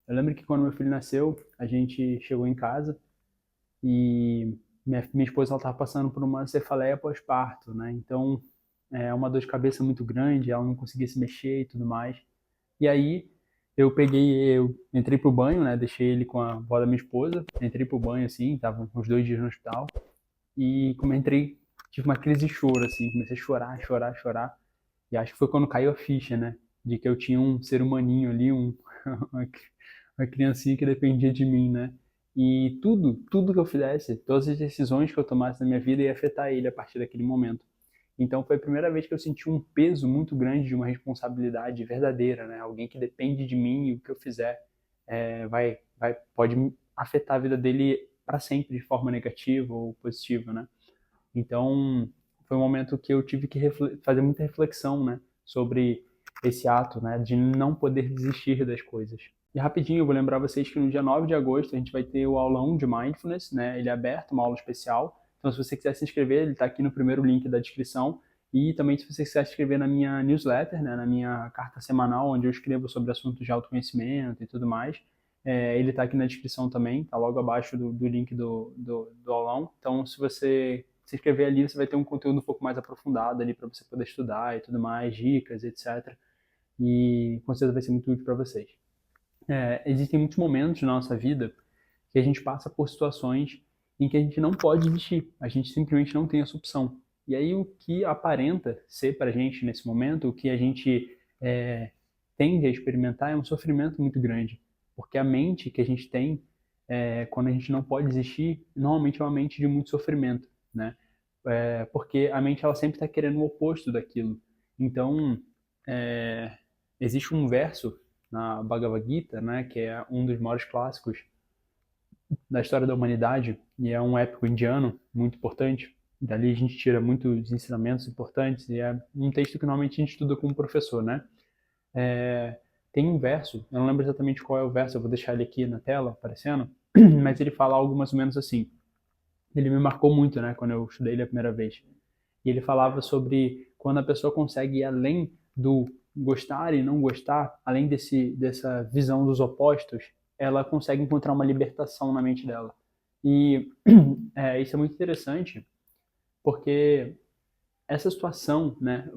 Eu lembro que quando meu filho nasceu, a gente chegou em casa e minha esposa ela estava passando por uma cefaleia pós-parto, né? Então, é uma dor de cabeça muito grande, ela não conseguia se mexer e tudo mais. E aí, eu entrei pro banho, né? Deixei ele com a avó da minha esposa, entrei pro banho, assim, tava uns 2 dias no hospital, e como eu entrei, tive uma crise de choro, assim, comecei a chorar, chorar, chorar. E acho que foi quando caiu a ficha, né? De que eu tinha um ser humaninho ali, uma, uma criancinha que dependia de mim, né? E tudo que eu fizesse, todas as decisões que eu tomasse na minha vida ia afetar ele a partir daquele momento. Então foi a primeira vez que eu senti um peso muito grande de uma responsabilidade verdadeira, né? Alguém que depende de mim e o que eu fizer pode afetar a vida dele para sempre de forma negativa ou positiva, né? Então, foi um momento que eu tive que fazer muita reflexão, né, sobre esse ato, né, de não poder desistir das coisas. E rapidinho, eu vou lembrar vocês que no dia 9 de agosto a gente vai ter o aulão de Mindfulness, né, ele é aberto, uma aula especial. Então, se você quiser se inscrever, ele está aqui no primeiro link da descrição. E também, se você quiser se inscrever na minha newsletter, né, na minha carta semanal, onde eu escrevo sobre assuntos de autoconhecimento e tudo mais, ele está aqui na descrição também, está logo abaixo do link do aulão. Então, se você se inscrever ali, você vai ter um conteúdo um pouco mais aprofundado ali para você poder estudar e tudo mais, dicas, etc. E com certeza vai ser muito útil para vocês. Existem muitos momentos na nossa vida que a gente passa por situações em que a gente não pode desistir, a gente simplesmente não tem essa opção. E aí o que aparenta ser para a gente nesse momento, o que a gente tende a experimentar é um sofrimento muito grande, porque a mente que a gente tem quando a gente não pode desistir, normalmente é uma mente de muito sofrimento, né? Porque a mente ela sempre está querendo o oposto daquilo. Então, é, existe um verso na Bhagavad Gita, né, que é um dos maiores clássicos da história da humanidade e é um épico indiano muito importante. Dali a gente tira muitos ensinamentos importantes e é um texto que normalmente a gente estuda como professor, né? É, tem um verso, eu não lembro exatamente qual é o verso, eu vou deixar ele aqui na tela aparecendo, mas ele fala algo mais ou menos assim. Ele me marcou muito, né, quando eu estudei ele a primeira vez. E ele falava sobre quando a pessoa consegue ir além do gostar e não gostar, além dessa visão dos opostos, ela consegue encontrar uma libertação na mente dela. E isso é muito interessante, porque essa situação, né,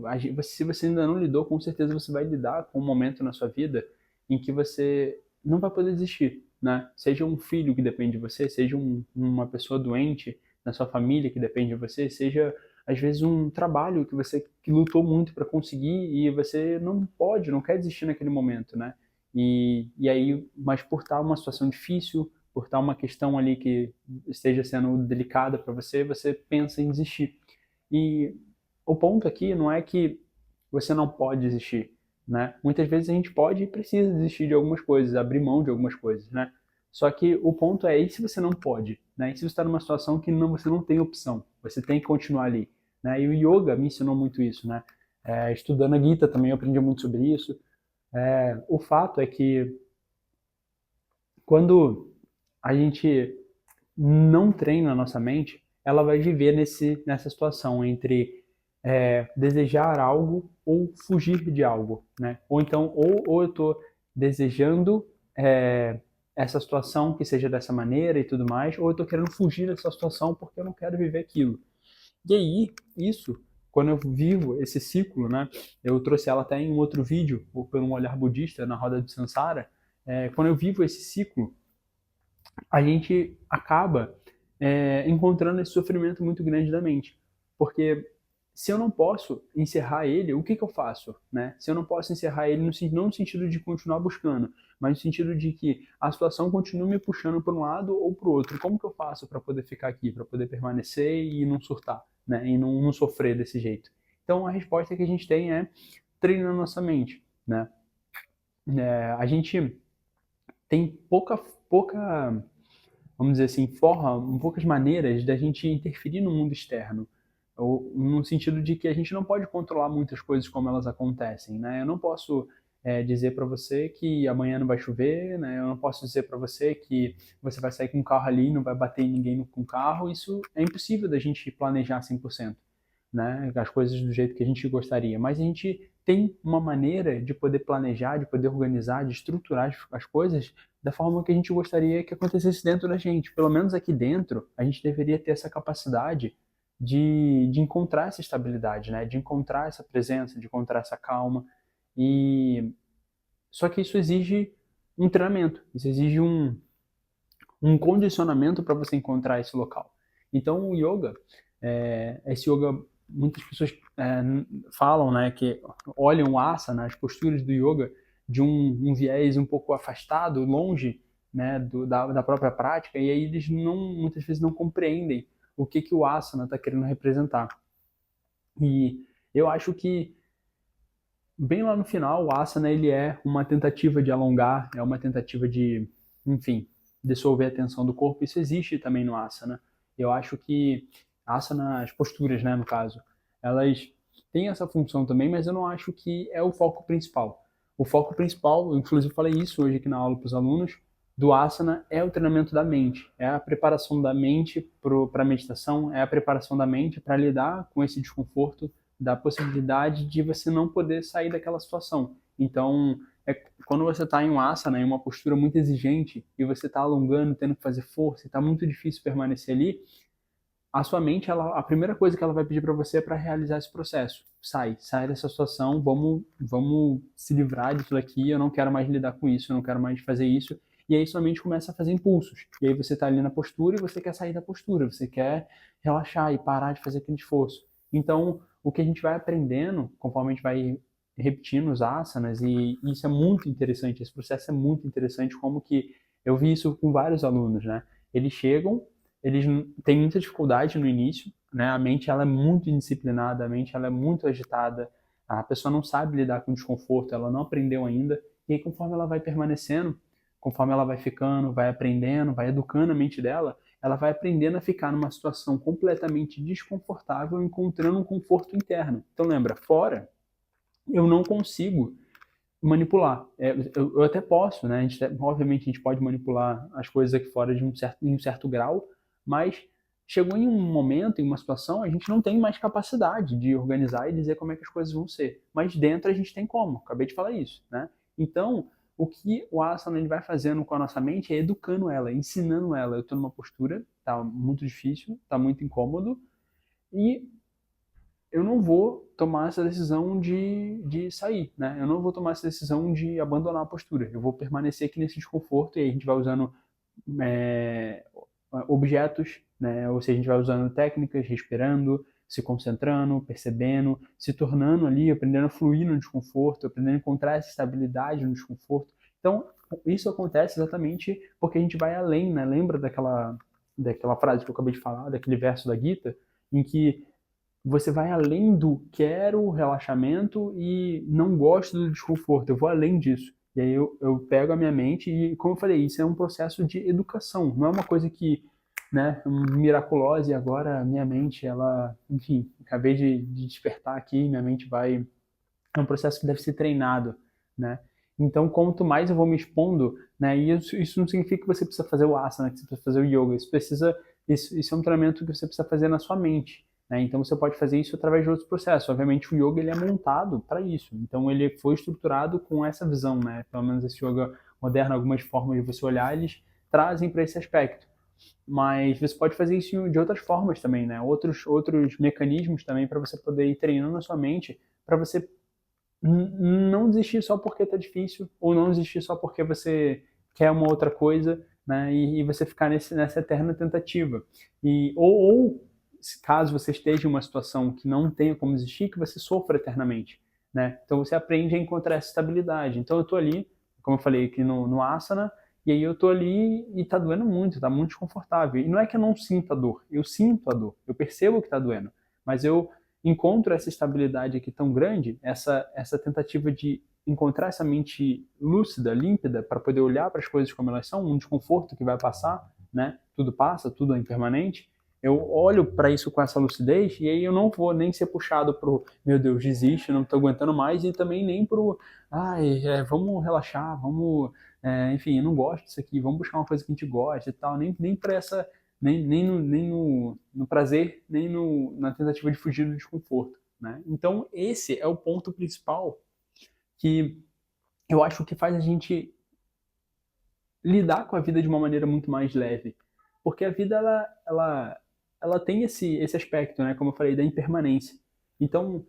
se você ainda não lidou, com certeza você vai lidar com um momento na sua vida em que você não vai poder desistir, né? Seja um filho que depende de você, seja uma pessoa doente na sua família que depende de você, seja às vezes um trabalho que você que lutou muito para conseguir e você não pode, não quer desistir naquele momento, né? E aí, mas por estar uma situação difícil, por estar uma questão ali que esteja sendo delicada para você, você pensa em desistir. E o ponto aqui não é que você não pode desistir, né? Muitas vezes a gente pode e precisa desistir de algumas coisas, abrir mão de algumas coisas, né? Só que o ponto é, e se você não pode, né? E se você está numa situação que você não tem opção, você tem que continuar ali, né? E o yoga me ensinou muito isso, né? Estudando a Gita também eu aprendi muito sobre isso. O fato é que quando a gente não treina a nossa mente, ela vai viver nessa situação entre desejar algo ou fugir de algo, né? Ou então, ou eu estou desejando essa situação que seja dessa maneira e tudo mais, ou eu estou querendo fugir dessa situação porque eu não quero viver aquilo. E aí, isso, quando eu vivo esse ciclo, né? Eu trouxe ela até em um outro vídeo, ou pelo um olhar budista, na roda de Sansara, quando eu vivo esse ciclo, a gente acaba encontrando esse sofrimento muito grande da mente. Porque se eu não posso encerrar ele, o que, que eu faço? Né? Se eu não posso encerrar ele, não no sentido de continuar buscando, mas no sentido de que a situação continua me puxando para um lado ou para o outro. Como que eu faço para poder ficar aqui, para poder permanecer e não surtar, né? E não sofrer desse jeito? Então a resposta que a gente tem é treinar nossa mente. Né? A gente tem pouca vamos dizer assim, poucas maneiras da gente interferir no mundo externo. Ou, no sentido de que a gente não pode controlar muitas coisas como elas acontecem, né? Eu não posso dizer para você que amanhã não vai chover, né? Eu não posso dizer para você que você vai sair com um carro ali e não vai bater em ninguém com o carro. Isso é impossível da gente planejar 100%, né? As coisas do jeito que a gente gostaria. Mas a gente tem uma maneira de poder planejar, de poder organizar, de estruturar as coisas da forma que a gente gostaria que acontecesse dentro da gente. Pelo menos aqui dentro, a gente deveria ter essa capacidade de encontrar essa estabilidade, né? De encontrar essa presença, de encontrar essa calma. E só que isso exige um treinamento, isso exige um condicionamento para você encontrar esse local. Então, o yoga, esse yoga, muitas pessoas falam, né, que olham o asana, as posturas do yoga, de um viés um pouco afastado, longe, né, da própria prática, e aí eles muitas vezes não compreendem o que o asana está querendo representar. E eu acho que bem lá no final, o asana ele é uma tentativa de alongar, é uma tentativa de, enfim, dissolver a tensão do corpo. Isso existe também no asana. Eu acho que asana, as posturas, né, no caso, elas têm essa função também, mas eu não acho que é o foco principal. O foco principal, eu inclusive falei isso hoje aqui na aula para os alunos, do asana é o treinamento da mente, é a preparação da mente para a meditação, é a preparação da mente para lidar com esse desconforto, da possibilidade de você não poder sair daquela situação. Então, quando você está em um asana, em uma postura muito exigente, e você está alongando, tendo que fazer força, e está muito difícil permanecer ali, a sua mente, a primeira coisa que ela vai pedir para você é para realizar esse processo. Sai dessa situação, vamos se livrar disso daqui, eu não quero mais lidar com isso, eu não quero mais fazer isso. E aí sua mente começa a fazer impulsos. E aí você está ali na postura e você quer sair da postura, você quer relaxar e parar de fazer aquele esforço. Então, o que a gente vai aprendendo, conforme a gente vai repetindo os asanas, e isso é muito interessante, esse processo é muito interessante, como que eu vi isso com vários alunos, né? Eles chegam, eles têm muita dificuldade no início, né? A mente ela é muito indisciplinada, a mente ela é muito agitada, a pessoa não sabe lidar com o desconforto, ela não aprendeu ainda, e aí conforme ela vai permanecendo, conforme ela vai ficando, vai aprendendo, vai educando a mente dela, ela vai aprendendo a ficar numa situação completamente desconfortável, encontrando um conforto interno. Então lembra, fora eu não consigo manipular. Eu até posso, né? Obviamente a gente pode manipular as coisas aqui fora em um certo grau, mas chegou em um momento, em uma situação, a gente não tem mais capacidade de organizar e dizer como é que as coisas vão ser. Mas dentro a gente tem como. Acabei de falar isso, né? Então, o que o asana ele vai fazendo com a nossa mente é educando ela, ensinando ela. Eu estou numa postura, tá muito difícil, tá muito incômodo, e eu não vou tomar essa decisão de sair, né? Eu não vou tomar essa decisão de abandonar a postura. Eu vou permanecer aqui nesse desconforto e aí a gente vai usando é, objetos, né? Ou seja, a gente vai usando técnicas, respirando, se concentrando, percebendo, se tornando ali, aprendendo a fluir no desconforto, aprendendo a encontrar essa estabilidade no desconforto. Então, isso acontece exatamente porque a gente vai além, né? Lembra daquela frase que eu acabei de falar, daquele verso da Gita, em que você vai além do quero relaxamento e não gosto do desconforto, eu vou além disso. E aí eu pego a minha mente e, como eu falei, isso é um processo de educação, não é uma coisa que, né, miraculosa e agora a minha mente, ela, enfim, acabei de despertar aqui, minha mente vai... É um processo que deve ser treinado, né? Então, quanto mais eu vou me expondo, né, e isso não significa que você precisa fazer o asana, que você precisa fazer o yoga, isso é um treinamento que você precisa fazer na sua mente, né? Então você pode fazer isso através de outros processos. Obviamente o yoga ele é montado para isso. Então ele foi estruturado com essa visão, né? Pelo menos esse yoga moderno, algumas formas de você olhar, eles trazem para esse aspecto. Mas você pode fazer isso de outras formas também, né? Outros mecanismos também para você poder ir treinando a sua mente, para você não desistir só porque tá difícil, ou não desistir só porque você quer uma outra coisa, né? E você ficar nessa eterna tentativa. Ou caso você esteja em uma situação que não tenha como desistir, que você sofra eternamente, né? Então você aprende a encontrar essa estabilidade. Então eu tô ali, como eu falei aqui no asana, e aí eu tô ali e tá doendo muito, tá muito desconfortável. E não é que eu não sinta dor, eu sinto a dor, eu percebo que tá doendo, mas eu encontro essa estabilidade aqui tão grande, essa tentativa de encontrar essa mente lúcida, límpida, para poder olhar para as coisas como elas são, um desconforto que vai passar, né? Tudo passa, tudo é impermanente. Eu olho para isso com essa lucidez e aí eu não vou nem ser puxado pro, meu Deus, desiste, não estou aguentando mais, e também nem pro, vamos relaxar, enfim, eu não gosto disso aqui, vamos buscar uma coisa que a gente gosta e tal, nem para nem no prazer, nem na tentativa de fugir do desconforto, né? Então, esse é o ponto principal que eu acho que faz a gente lidar com a vida de uma maneira muito mais leve. Porque a vida, ela tem esse aspecto, né? Como eu falei, da impermanência. Então,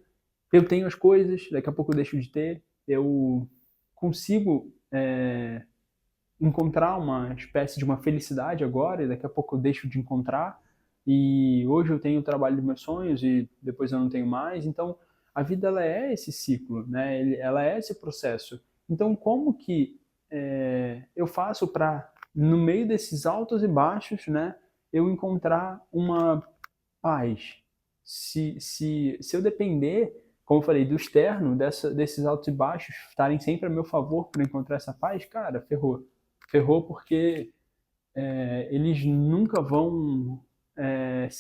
eu tenho as coisas, daqui a pouco eu deixo de ter, eu consigo encontrar uma espécie de uma felicidade agora, e daqui a pouco eu deixo de encontrar, e hoje eu tenho o trabalho dos meus sonhos, e depois eu não tenho mais. Então, a vida, ela é esse ciclo, né? Ela é esse processo. Então, como que eu faço para, no meio desses altos e baixos, né, eu encontrar uma paz? Se eu depender, como eu falei, do externo, desses altos e baixos estarem sempre a meu favor para encontrar essa paz, cara, ferrou. Ferrou porque eles nunca vão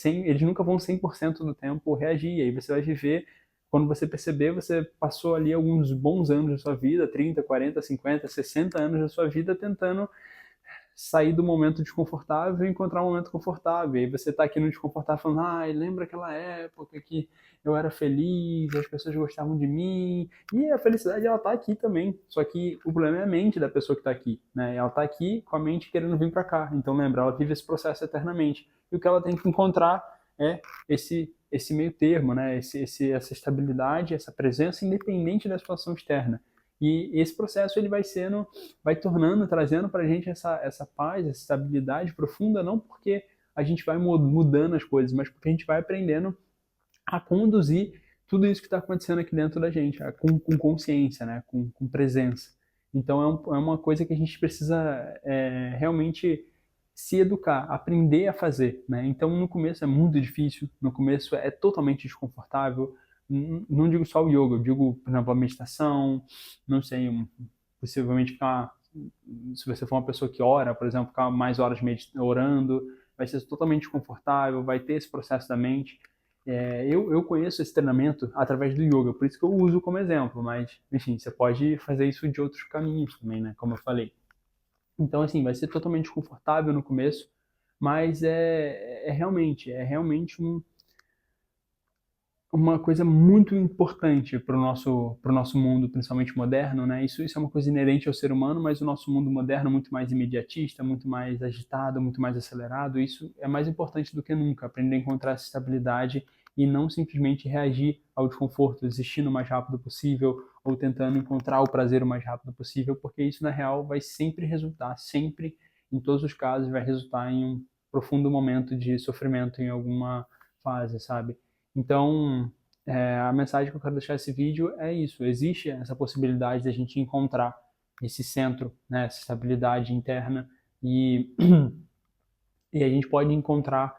eles nunca vão 100% do tempo reagir. E aí você vai viver, quando você perceber, você passou ali alguns bons anos da sua vida, 30, 40, 50, 60 anos da sua vida tentando sair do momento desconfortável e encontrar um momento confortável. E aí você tá aqui no desconfortável falando, ai, lembra aquela época que eu era feliz, as pessoas gostavam de mim. E a felicidade, ela tá aqui também. Só que o problema é a mente da pessoa que tá aqui, né? Ela tá aqui com a mente querendo vir para cá. Então lembra, ela vive esse processo eternamente. E o que ela tem que encontrar é esse meio termo, né? Essa estabilidade, essa presença independente da situação externa. E esse processo ele vai tornando, trazendo para a gente essa paz, essa estabilidade profunda, não porque a gente vai mudando as coisas, mas porque a gente vai aprendendo a conduzir tudo isso que está acontecendo aqui dentro da gente, com consciência, né? Com presença. Então é uma coisa que a gente precisa realmente se educar, aprender a fazer, né? Então no começo é muito difícil, no começo é totalmente desconfortável. Não digo só o yoga, eu digo, por exemplo, a meditação, não sei, possivelmente ficar, se você for uma pessoa que ora, por exemplo, ficar mais horas orando, vai ser totalmente desconfortável, vai ter esse processo da mente. Eu conheço esse treinamento através do yoga, por isso que eu uso como exemplo, mas, enfim, você pode fazer isso de outros caminhos também, né, como eu falei. Então, assim, vai ser totalmente desconfortável no começo, mas é realmente uma coisa muito importante para o nosso mundo, principalmente moderno, né? Isso é uma coisa inerente ao ser humano, mas o nosso mundo moderno é muito mais imediatista, muito mais agitado, muito mais acelerado. Isso é mais importante do que nunca, aprender a encontrar essa estabilidade e não simplesmente reagir ao desconforto, desistindo o mais rápido possível ou tentando encontrar o prazer o mais rápido possível, porque isso, na real, vai sempre resultar, sempre, em todos os casos, vai resultar em um profundo momento de sofrimento em alguma fase, sabe? Então, a mensagem que eu quero deixar esse vídeo é isso. Existe essa possibilidade de a gente encontrar esse centro, né, essa estabilidade interna e, e a gente pode encontrar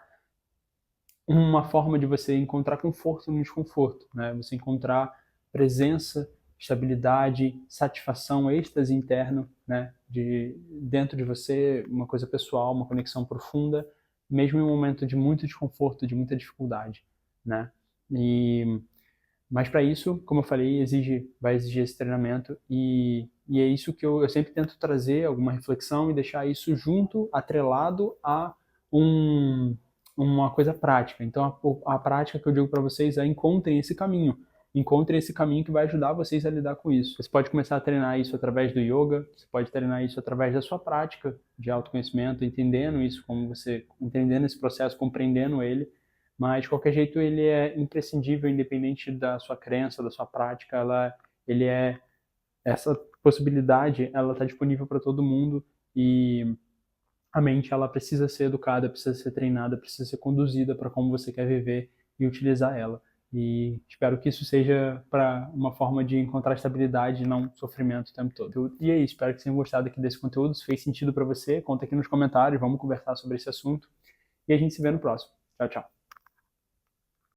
uma forma de você encontrar conforto no desconforto, né? Você encontrar presença, estabilidade, satisfação, êxtase interno, né? Dentro de você, uma coisa pessoal, uma conexão profunda, mesmo em um momento de muito desconforto, de muita dificuldade, né? E mas para isso, como eu falei, vai exigir esse treinamento e é isso que eu sempre tento trazer alguma reflexão e deixar isso junto, atrelado a um, uma coisa prática. Então a prática que eu digo para vocês é encontrem esse caminho. Encontrem esse caminho que vai ajudar vocês a lidar com isso. Você pode começar a treinar isso através do yoga, você pode treinar isso através da sua prática de autoconhecimento, entendendo isso, como você entendendo esse processo, compreendendo ele. Mas, de qualquer jeito, ele é imprescindível, independente da sua crença, da sua prática. Essa possibilidade, ela está disponível para todo mundo e a mente, ela precisa ser educada, precisa ser treinada, precisa ser conduzida para como você quer viver e utilizar ela. E espero que isso seja para uma forma de encontrar estabilidade e não sofrimento o tempo todo. E é isso, espero que vocês tenham gostado aqui desse conteúdo. Se fez sentido para você, conta aqui nos comentários, vamos conversar sobre esse assunto. E a gente se vê no próximo. Tchau, tchau.